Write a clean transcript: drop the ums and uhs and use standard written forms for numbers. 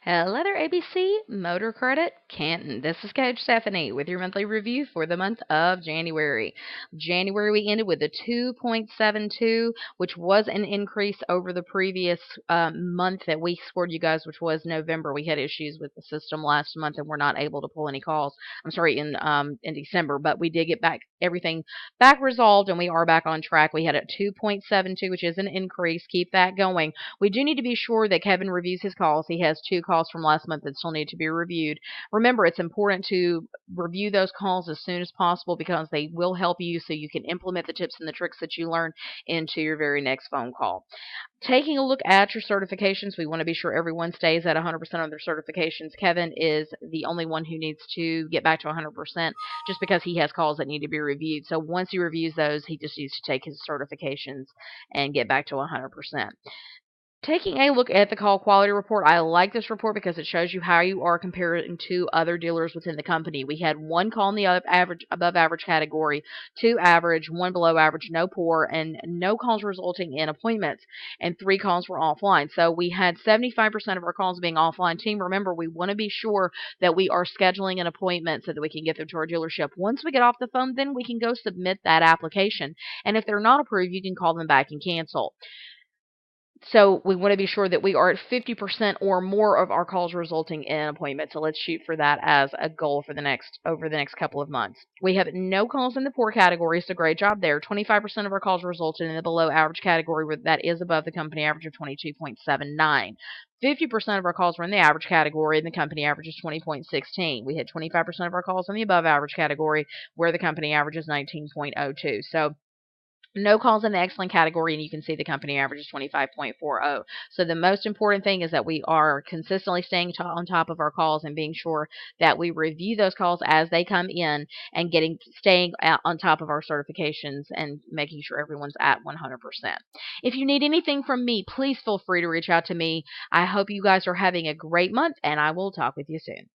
Hello there, ABC Motor Credit Canton. This is Coach Stephanie with your monthly review for the month of January. January, we ended with a 2.72, which was an increase over the previous month that we scored you guys, which was November. We had issues with the system last month and we're not able to pull any calls. I'm sorry, in December, but we did get back everything back resolved and we are back on track. We had a 2.72, which is an increase. Keep that going. We do need to be sure that Kevin reviews his calls. He has 2 calls from last month that still need to be reviewed. Remember, it's important to review those calls as soon as possible because they will help you so you can implement the tips and the tricks that you learn into your very next phone call. Taking a look at your certifications, we want to be sure everyone stays at 100% of their certifications. Kevin is the only one who needs to get back to 100% just because he has calls that need to be reviewed. So once he reviews those, he just needs to take his certifications and get back to 100%. Taking a look at the call quality report, I like this report because it shows you how you are comparing to other dealers within the company. We had 1 call in the above average category, 2 average, 1 below average, no poor, and no calls resulting in appointments, and 3 calls were offline. So we had 75% of our calls being offline. Team, remember, we want to be sure that we are scheduling an appointment so that we can get them to our dealership. Once we get off the phone, then we can go submit that application. And if they're not approved, you can call them back and cancel. So we want to be sure that we are at 50% or more of our calls resulting in appointments. So let's shoot for that as a goal for the next couple of months. We have no calls in the poor category, so great job there. 25% of our calls resulted in the below average category, where that is above the company average of 22.79. 50% of our calls were in the average category, and the company average is 20.16. We had 25% of our calls in the above average category, where the company average is 19.02. So no calls in the excellent category, and you can see the company average is 25.40. So the most important thing is that we are consistently staying on top of our calls and being sure that we review those calls as they come in and staying on top of our certifications and making sure everyone's at 100%. If you need anything from me, please feel free to reach out to me. I hope you guys are having a great month, and I will talk with you soon.